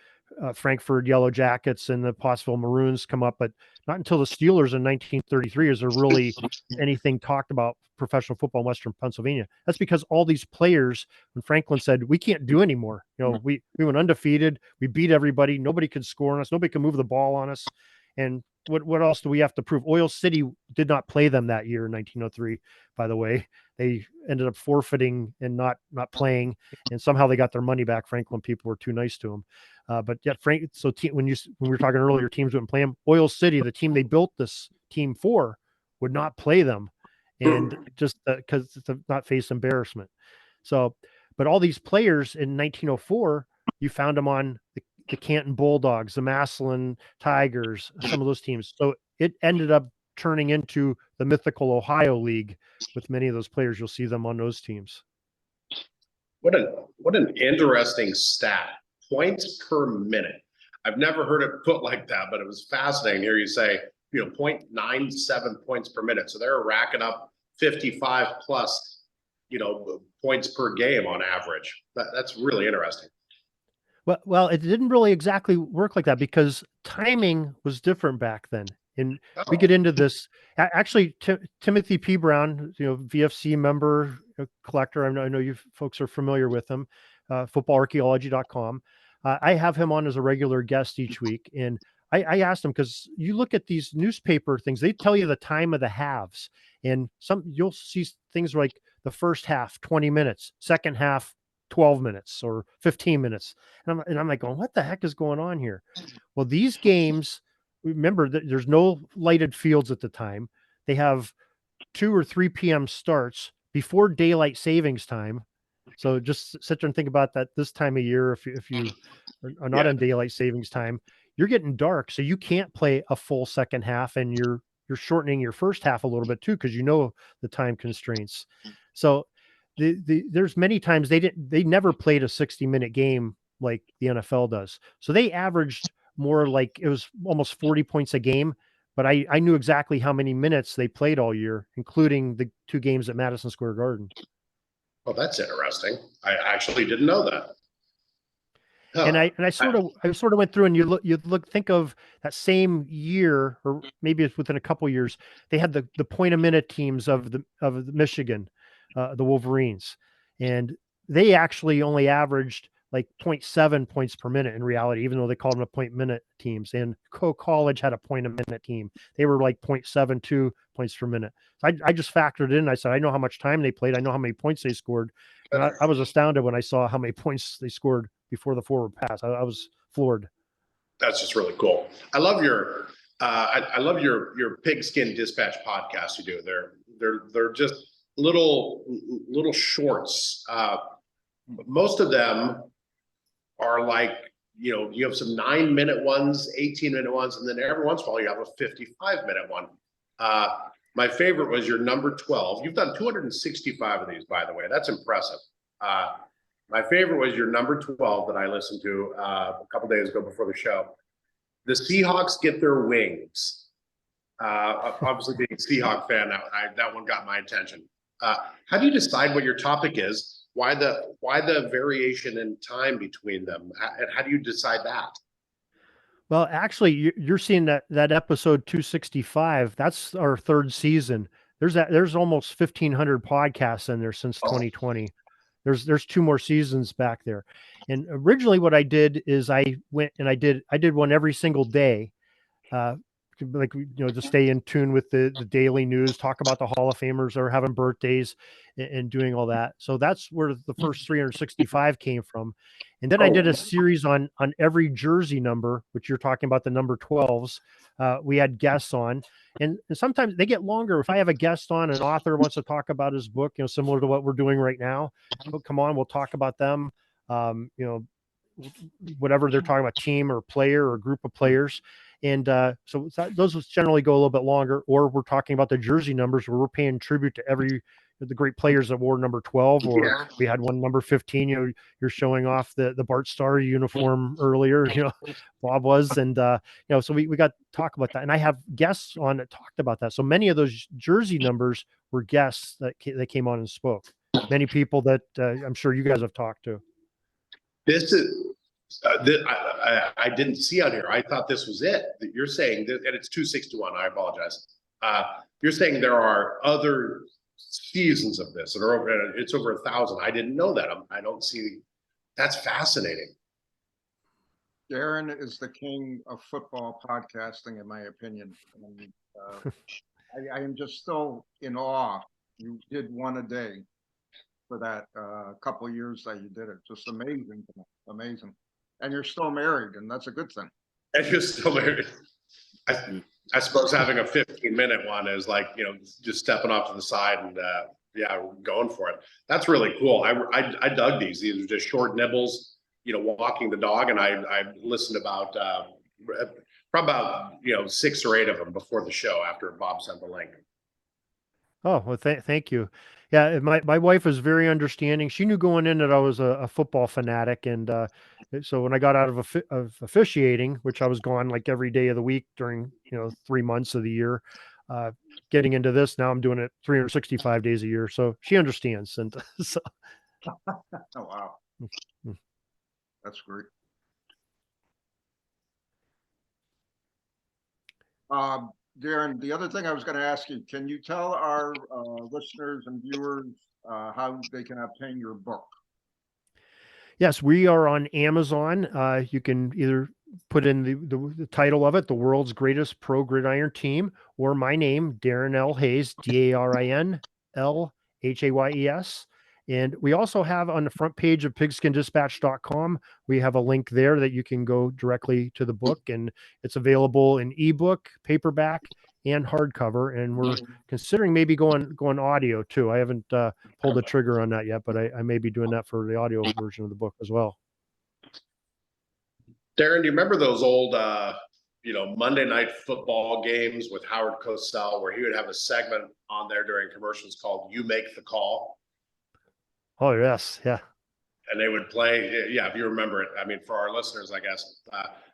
S3: Frankfurt Yellow Jackets and the Pottsville Maroons come up, but not until the Steelers in 1933 is there really anything talked about professional football in Western Pennsylvania. That's because all these players, when Franklin said, we can't do anymore. We went undefeated. We beat everybody. Nobody could score on us. Nobody could move the ball on us. And what else do we have to prove? Oil City did not play them that year in 1903, by the way. They ended up forfeiting and not playing, and somehow they got their money back. Franklin people were too nice to them. But yeah, Frank. So when we were talking earlier, teams wouldn't play them. Oil City, the team they built this team for, would not play them, and just because to not face embarrassment. So, but all these players in 1904, you found them on the Canton Bulldogs, the Massillon Tigers, some of those teams. So it ended up turning into the mythical Ohio League with many of those players. You'll see them on those teams.
S2: What an interesting stat. Points per minute. I've never heard it put like that, but it was fascinating. Here you say, 0.97 points per minute. So they're racking up 55 plus, points per game on average. That's really interesting.
S3: Well, it didn't really exactly work like that because timing was different back then. And we get into this. Actually, Timothy P. Brown, VFC member, collector. I know you folks are familiar with him. Footballarchaeology.com. I have him on as a regular guest each week. And I asked him, because you look at these newspaper things, they tell you the time of the halves. And you'll see things like the first half, 20 minutes, second half, 12 minutes or 15 minutes. And I'm like going, what the heck is going on here? Well, these games, remember that there's no lighted fields at the time. They have 2 or 3 p.m. starts before daylight savings time. So just sit there and think about that this time of year. If you are not in daylight savings time, you're getting dark. So you can't play a full second half, and you're shortening your first half a little bit too, because the time constraints. So there's many times they never played a 60-minute game like the NFL does. So they averaged more like it was almost 40 points a game. But I knew exactly how many minutes they played all year, including the 2 games at Madison Square Garden.
S2: Oh, that's interesting. I actually didn't know that. Huh.
S3: And I sort of went through, and you think of that same year, or maybe it's within a couple of years, they had the point a minute teams of the Michigan, the Wolverines, and they actually only averaged like 0.7 points per minute in reality, even though they called them a point minute teams. And College had a point a minute team. They were like 0.72 points per minute. So I just factored in. I said, I know how much time they played. I know how many points they scored. And I was astounded when I saw how many points they scored before the forward pass. I was floored.
S2: That's just really cool. I love your Pigskin Dispatch podcast you do. They're just little shorts. Most of them are like, you have some 9-minute ones, 18-minute ones, and then every once in a while you have a 55-minute one. My favorite was your number 12. You've done 265 of these, by the way. That's impressive. My favorite was your number 12 that I listened to a couple days ago before the show. The Seahawks get their wings. Obviously, being a Seahawk fan, that one got my attention. How do you decide what your topic is? Why the variation in time between them? And how do you decide that?
S3: Well, actually, you're seeing that episode 265. That's our 3rd season. There's almost 1,500 podcasts in there since 2020. There's 2 more seasons back there. And originally what I did is I went and I did one every single day, because like, to stay in tune with the daily news, talk about the Hall of Famers that are having birthdays and doing all that. So that's where the first 365 came from. And then I did a series on every jersey number, which you're talking about, the number 12s. We had guests on, and sometimes they get longer. If I have a guest on, an author wants to talk about his book, similar to what we're doing right now, come on, we'll talk about them. Whatever they're talking about, team or player or group of players. And so those generally go a little bit longer, or we're talking about the jersey numbers where we're paying tribute to the great players that wore number 12, or we had one number 15, you're showing off the Bart Starr uniform earlier, Bob was. And, so we got to talk about that. And I have guests on that talked about that. So many of those jersey numbers were guests that came on and spoke. Many people that I'm sure you guys have talked to.
S2: This is, I didn't see on here. I thought this was it. That you're saying that, and it's 261. I apologize. You're saying there are other seasons of this, and it's over 1,000. I didn't know that. I don't see. That's fascinating.
S1: Darin is the king of football podcasting, in my opinion. And, I am just still in awe. You did one a day for that couple of years that you did it. Just amazing, amazing. And you're still married, and that's a good thing.
S2: And you're still married. I suppose having a 15-minute one is like, just stepping off to the side and going for it. That's really cool. I dug these. These are just short nibbles, walking the dog, and I listened about probably about 6 or 8 of them before the show after Bob sent the link.
S3: Oh, well, thank you. Yeah, my wife was very understanding. She knew going in that I was a football fanatic, and so when I got out of officiating, which I was gone like every day of the week during 3 months of the year, getting into this now, I'm doing it 365 days a year. So she understands, and so.
S1: Oh wow, that's great. Darin, the other thing I was going to ask you, can you tell our listeners and viewers how they can obtain your book?
S3: Yes, we are on Amazon. You can either put in the title of it, The World's Greatest Pro Gridiron Team, or my name, Darin L. Hayes, DarinLhayes. And we also have on the front page of pigskindispatch.com, we have a link there that you can go directly to the book, and it's available in ebook, paperback, and hardcover. And we're considering maybe going audio too. I haven't pulled the trigger on that yet, but I may be doing that for the audio version of the book as well.
S2: Darin, do you remember those old Monday Night Football games with Howard Cosell, where he would have a segment on there during commercials called "You Make the Call"?
S3: Oh yes, yeah.
S2: And they would play, if you remember it. I mean, for our listeners, I guess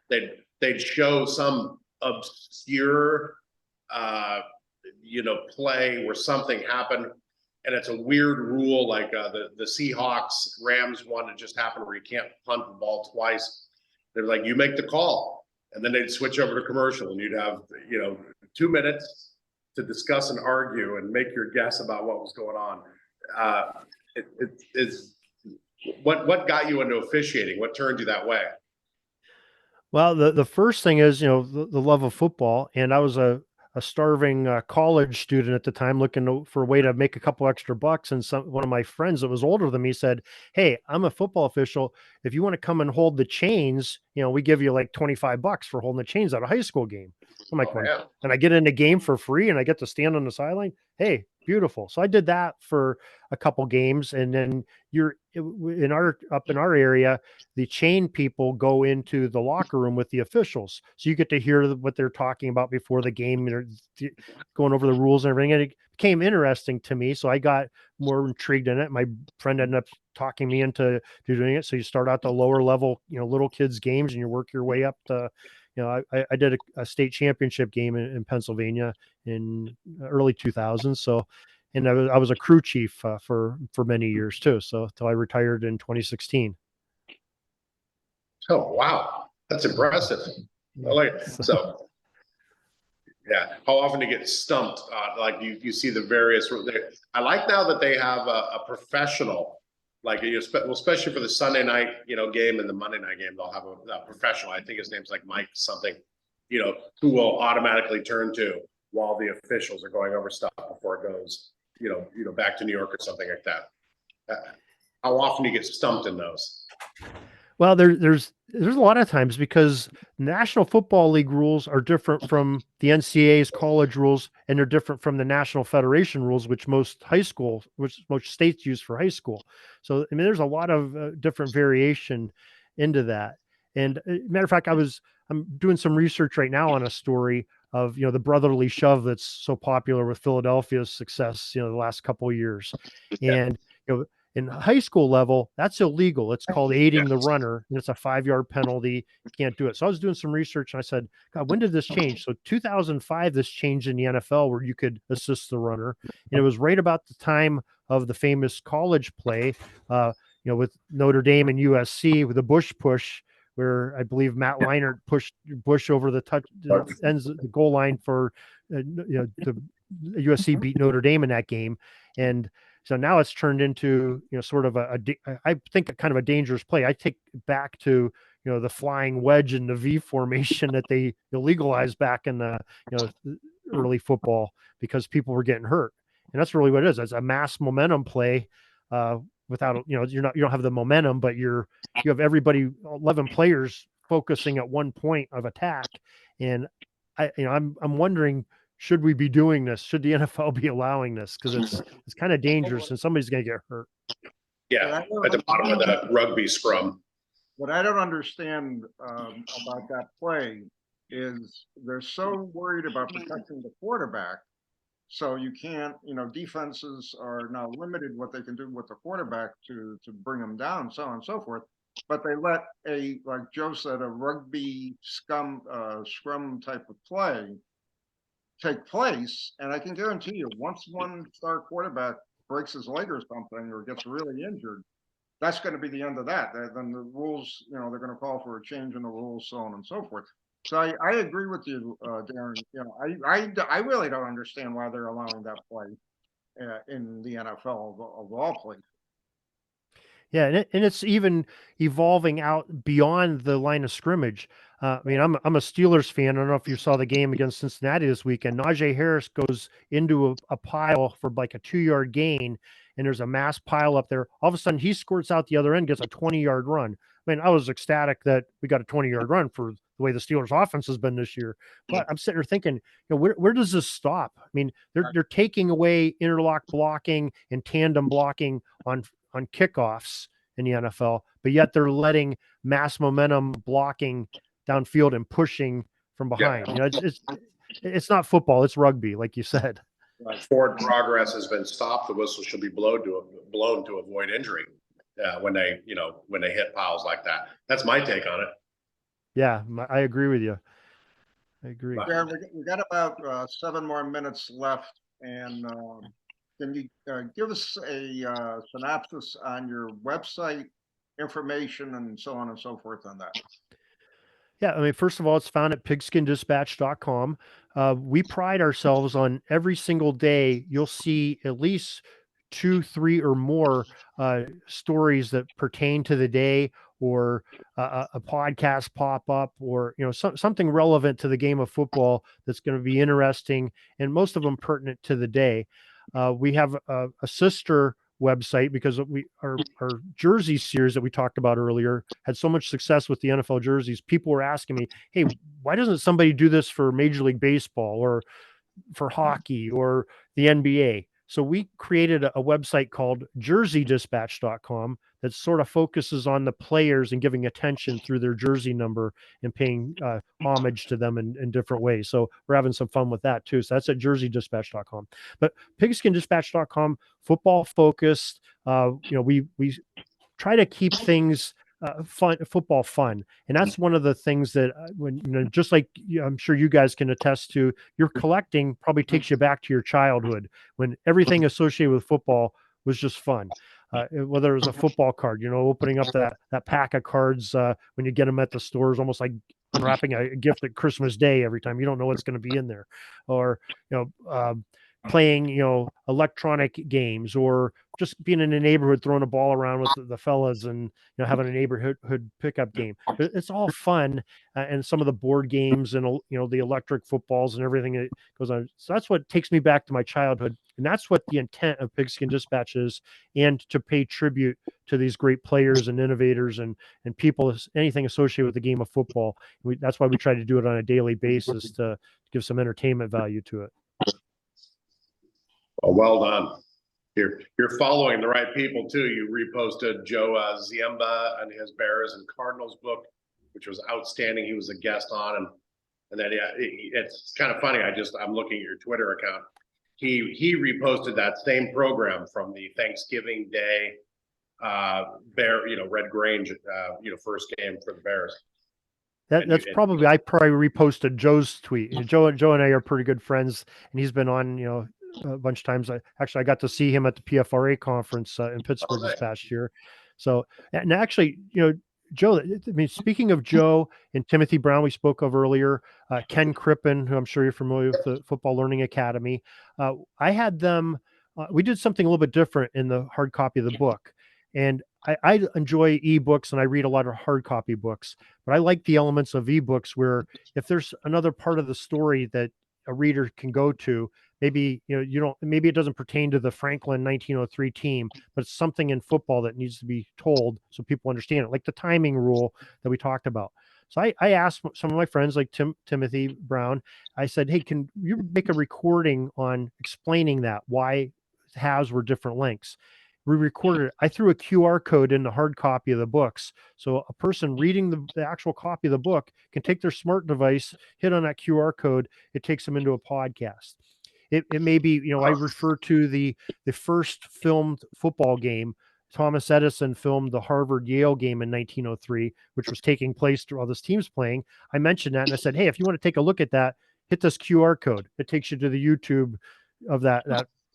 S2: they'd show some obscure, play where something happened, and it's a weird rule, like the Seahawks Rams one that just happened where you can't punt the ball twice. They're like, you make the call, and then they'd switch over to commercial, and you'd have 2 minutes to discuss and argue and make your guess about what was going on. It's what got you into officiating? What turned you that way?
S3: Well, the first thing is, the love of football. And I was a starving college student at the time, looking for a way to make a couple extra bucks. And one of my friends that was older than me said, "Hey, I'm a football official. If you want to come and hold the chains, we give you like $25 for holding the chains at a high school game." I'm like, and I get in the game for free and I get to stand on the sideline. Hey, beautiful. So I did that for a couple games. And then up in our area, the chain people go into the locker room with the officials. So you get to hear what they're talking about before the game. They're going over the rules and everything. And it became interesting to me. So I got more intrigued in it. My friend ended up talking me into doing it. So you start out the lower level, little kids games, and you work your way up to, I did a state championship game in Pennsylvania in early 2000s. So, and I was a crew chief for many years too. So till I retired in 2016.
S2: Oh, wow. That's impressive. I like it. So, yeah. How often do you get stumped? Like you see the various, I like now that they have a professional, like, especially for the Sunday night, game and the Monday night game, they'll have a professional. I think his name's like Mike something. who will automatically turn to while the officials are going over stuff before it goes, back to New York or something like that. How often do you get stumped in those?
S3: Well, there's a lot of times because National Football League rules are different from the NCAA's college rules, and they're different from the National Federation rules, which most states use for high school. So, I mean, there's a lot of different variation into that. And matter of fact, I'm doing some research right now on a story of, the brotherly shove that's so popular with Philadelphia's success, the last couple of years. And, in high school level, that's illegal. It's called aiding the runner, and it's a 5-yard penalty. You can't do it. So I was doing some research, and I said, God, when did this change? So 2005, this changed in the NFL where you could assist the runner. And it was right about the time of the famous college play, with Notre Dame and USC with the Bush push, where I believe Matt Leinart pushed Bush over the ends of the goal line for, USC beat Notre Dame in that game. And so now it's turned into, sort of I think kind of a dangerous play. I take it back to, the flying wedge and the V formation that they legalized back in the, early football because people were getting hurt. And that's really what it is. It's a mass momentum play, without, you don't have the momentum, but you have everybody, 11 players focusing at one point of attack. And I'm wondering, should we be doing this? Should the NFL be allowing this? Because it's kind of dangerous and somebody's going to get hurt.
S2: Yeah, at the bottom of the rugby scrum.
S1: What I don't understand about that play is they're so worried about protecting the quarterback. So you can't, defenses are now limited what they can do with the quarterback to bring them down, so on and so forth. But they let like Joe said, a rugby scrum type of play take place, and I can guarantee you, once one star quarterback breaks his leg or something or gets really injured, that's going to be the end of that. Then the rules, they're going to call for a change in the rules, so on and so forth. So I agree with you, Darin. I really don't understand why they're allowing that play in the NFL of all places.
S3: Yeah, and it's even evolving out beyond the line of scrimmage. I mean, I'm a Steelers fan. I don't know if you saw the game against Cincinnati this weekend. Najee Harris goes into a pile for like a 2-yard gain, and there's a mass pile up there. All of a sudden, he squirts out the other end, gets a 20-yard run. I mean, I was ecstatic that we got a 20-yard run for the way the Steelers' offense has been this year. But I'm sitting there thinking, where does this stop? I mean, they're taking away interlock blocking and tandem blocking on kickoffs in the NFL, but yet they're letting mass momentum blocking downfield and pushing from behind.
S2: Yeah.
S3: It's not football, it's rugby, like you said.
S2: Forward progress has been stopped. The whistle should be blown to avoid injury when they hit piles like that. That's my take on it.
S3: Yeah, I agree with you. I agree.
S1: Darin, we got about 7 more minutes left, and can you give us a synopsis on your website information and so on and so forth on that?
S3: Yeah, I mean, first of all, it's found at pigskindispatch.com. We pride ourselves on every single day. You'll see at least 2, 3, or more stories that pertain to the day, or a podcast pop up, or something relevant to the game of football that's going to be interesting, and most of them pertinent to the day. We have a sister website because our jersey series that we talked about earlier had so much success with the NFL jerseys. People were asking me, hey, why doesn't somebody do this for Major League Baseball or for hockey or the NBA? So we created a website called jerseydispatch.com that sort of focuses on the players and giving attention through their jersey number and paying homage to them in different ways. So we're having some fun with that too. So that's at jerseydispatch.com. But pigskindispatch.com, football focused. We try to keep things football fun. And that's one of the things that just like I'm sure you guys can attest to, your collecting probably takes you back to your childhood when everything associated with football was just fun. Whether it was a football card, opening up that pack of cards when you get them at the stores, almost like unwrapping a gift at Christmas Day every time. You don't know what's going to be in there. Or, playing, electronic games, or just being in a neighborhood, throwing a ball around with the fellas, and, having a neighborhood pickup game. It's all fun. And some of the board games, and, the electric footballs and everything that goes on. So that's what takes me back to my childhood. And that's what the intent of Pigskin Dispatch is, and to pay tribute to these great players and innovators and people, anything associated with the game of football. That's why we try to do it on a daily basis, to give some entertainment value to it.
S2: Well done. You're following the right people too. You reposted Joe Ziemba and his Bears and Cardinals book, which was outstanding. He was a guest on, and then it's kind of funny. I'm looking at your Twitter account. He reposted that same program from the Thanksgiving Day Bear, Red Grange, first game for the Bears.
S3: I probably reposted Joe's tweet. Joe and I are pretty good friends, and he's been on, a bunch of times. I got to see him at the PFRA conference in Pittsburgh this past year. So, and actually, Joe, I mean, speaking of Joe and Timothy Brown, we spoke of earlier, Ken Crippen, who I'm sure you're familiar with, the Football Learning Academy. I had them, we did something a little bit different in the hard copy of the book. And I enjoy ebooks, and I read a lot of hard copy books, but I like the elements of ebooks where if there's another part of the story that a reader can go to, maybe, maybe it doesn't pertain to the Franklin 1903 team, but it's something in football that needs to be told so people understand it, like the timing rule that we talked about. So I asked some of my friends, like Timothy Brown, I said, hey, can you make a recording on explaining that, why halves were different lengths? We recorded it. I threw a QR code in the hard copy of the books. So a person reading the actual copy of the book can take their smart device, hit on that QR code. It takes them into a podcast. It may be, I refer to the first filmed football game. Thomas Edison filmed the Harvard-Yale game in 1903, which was taking place while this team's playing. I mentioned that, and I said, hey, if you want to take a look at that, hit this QR code. It takes you to the YouTube of that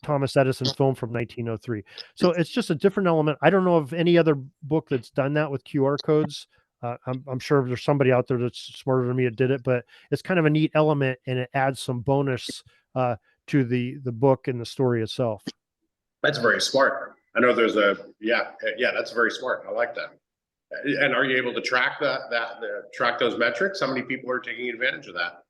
S3: Thomas Edison film from 1903. So it's just a different element. I don't know of any other book that's done that with QR codes. I'm sure there's somebody out there that's smarter than me that did it, but it's kind of a neat element, and it adds some bonus to the book and the story itself.
S2: That's very smart. I know there's that's very smart. I like that. And are you able to track track those metrics? How many people are taking advantage of that?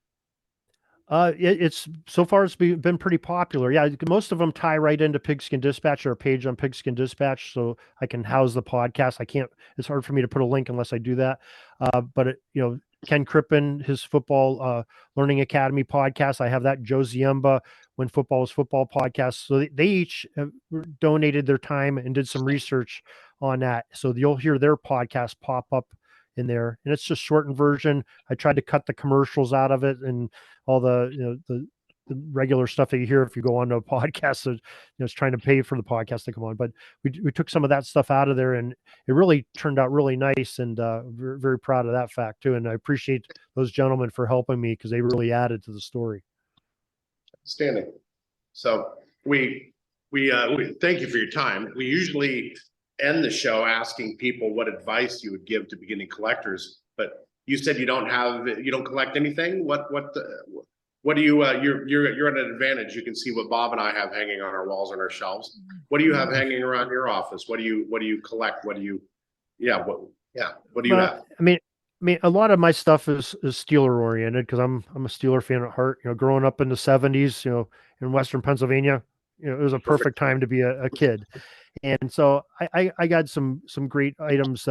S3: It's so far it's been pretty popular. Yeah, most of them tie right into Pigskin Dispatch, or a page on Pigskin Dispatch, so I can house the podcast. It's hard for me to put a link unless I do that. But Ken Crippen, his Football Learning Academy podcast, I have that. Joe Ziemba, When Football Was Football podcast. So they each donated their time and did some research on that. So you'll hear their podcast pop up in there, and it's just shortened version. I tried to cut the commercials out of it and all the the regular stuff that you hear if you go on to a podcast. So, it's trying to pay for the podcast to come on, but we took some of that stuff out of there, and it really turned out really nice, and very, very proud of that fact too. And I appreciate those gentlemen for helping me, because they really added to the story.
S2: Outstanding. So we thank you for your time. We usually end the show asking people what advice you would give to beginning collectors, but you said you don't collect anything. What do you you're at an advantage. You can see what Bob and I have hanging on our walls and our shelves. What do you have hanging around your office? What do you collect? What do you have?
S3: I mean, a lot of my stuff is Steeler oriented, because I'm a Steeler fan at heart. Growing up in the 70s, in Western Pennsylvania, it was a perfect time to be a kid. And so I got some great items.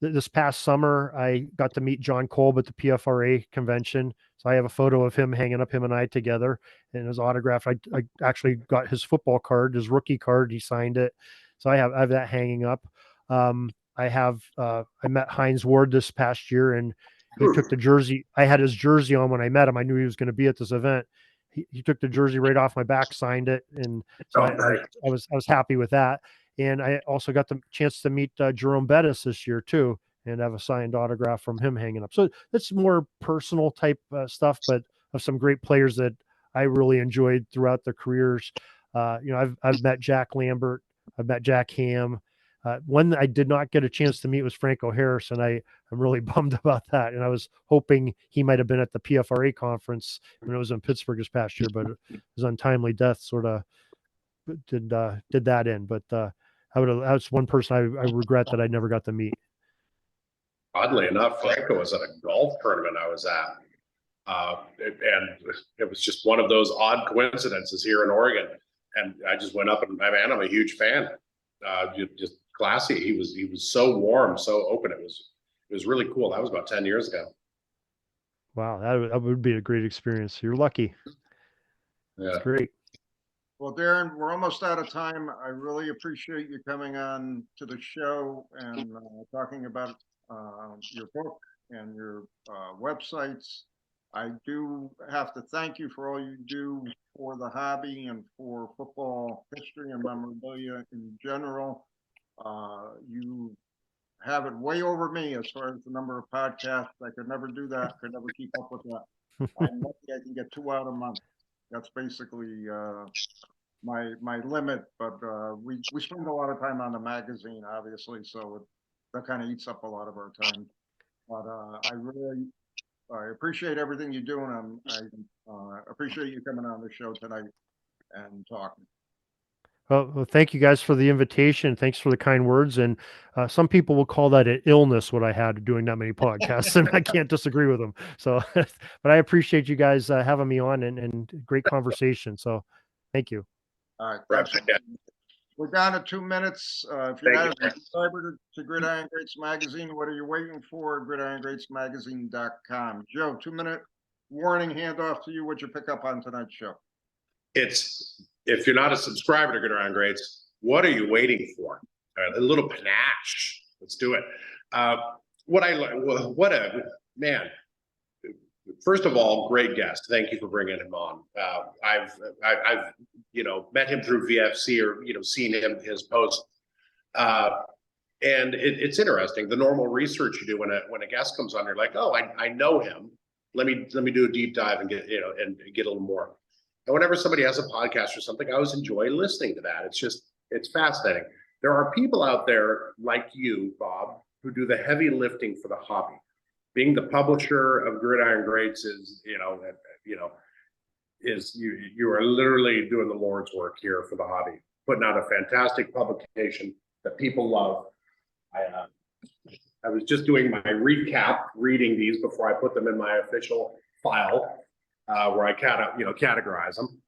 S3: This past summer, I got to meet John Kolb at the PFRA convention. So I have a photo of him hanging up, him and I together, and his autograph. I actually got his football card, his rookie card. He signed it. So I have that hanging up. I met Hines Ward this past year, and he took the jersey. I had his jersey on when I met him. I knew he was going to be at this event. He took the jersey right off my back, signed it. And so I was happy with that. And I also got the chance to meet Jerome Bettis this year too, and have a signed autograph from him hanging up. So that's more personal type stuff, but of some great players that I really enjoyed throughout their careers. I've met Jack Lambert, I've met Jack Ham, One I did not get a chance to meet was Franco Harris, and I'm really bummed about that. And I was hoping he might have been at the PFRA conference when it was in Pittsburgh this past year, but his untimely death sort of did that in. But that's one person I regret that I never got to meet.
S2: Oddly enough, Franco was at a golf tournament I was at. And it was just one of those odd coincidences here in Oregon. And I just went up and, man, I'm a huge fan. Just classy. He was so warm, so open. It was really cool. That was about 10 years ago.
S3: Wow, that would be a great experience. You're lucky.
S2: Yeah.
S3: That's great.
S1: Well, Darin, we're almost out of time. I really appreciate you coming on to the show and talking about your book and your websites. I do have to thank you for all you do for the hobby and for football history and memorabilia in general. You have it way over me as far as the number of podcasts. I could never do that. Could never keep up with that. I'm lucky I can get 2 out a month. That's basically my limit. But we spend a lot of time on the magazine, obviously, so that kind of eats up a lot of our time. But I appreciate everything you do, and I appreciate you coming on the show tonight and talking.
S3: Well, thank you guys for the invitation. Thanks for the kind words. And some people will call that an illness, what I had doing that many podcasts, and I can't disagree with them. So, but I appreciate you guys having me on and great conversation. So thank you.
S1: All right.
S2: Right.
S1: We're down to 2 minutes. If you're not a subscriber to Gridiron Greats Magazine, what are you waiting for? GridironGreatsMagazine.com. Joe, 2-minute warning handoff to you. What'd you pick up on tonight's show?
S2: If you're not a subscriber to Gridiron Greats, what are you waiting for? A little panache. Let's do it. What a man. First of all, great guest. Thank you for bringing him on. I've met him through VFC or seen his post, and it's interesting. The normal research you do when a guest comes on, you're like, oh, I know him. Let me do a deep dive and get a little more. And whenever somebody has a podcast or something, I always enjoy listening to that. It's fascinating. There are people out there like you, Bob, who do the heavy lifting for the hobby. Being the publisher of Gridiron Greats is, you are literally doing the Lord's work here for the hobby, putting out a fantastic publication that people love. I was just doing my recap, reading these before I put them in my official file, where I categorize them.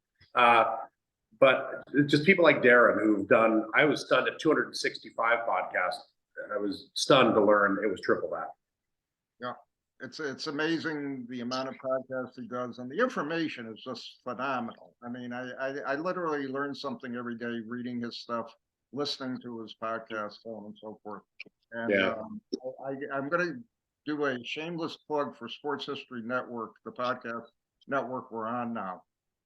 S2: But just people like Darin who've done. I was stunned at 265 podcasts. I was stunned to learn it was triple that.
S1: Yeah, it's amazing the amount of podcasts he does, and the information is just phenomenal. I mean, I literally learn something every day reading his stuff, listening to his podcast, so on and so forth. And
S2: Yeah.
S1: I'm going to do a shameless plug for Sports History Network, the podcast network we're on now.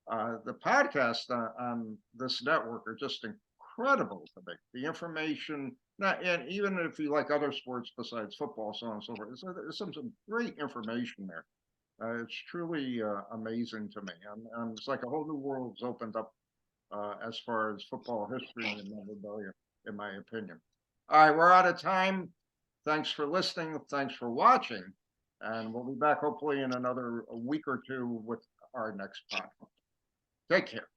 S1: The podcasts on this network are just incredible to me. The information, and even if you like other sports besides football, so on and so forth, there's some great information there. It's truly amazing to me. It's like a whole new world's opened up as far as football history and memorabilia, in my opinion. All right, we're out of time. Thanks for listening. Thanks for watching. And we'll be back hopefully in another week or two with our next podcast. Take care.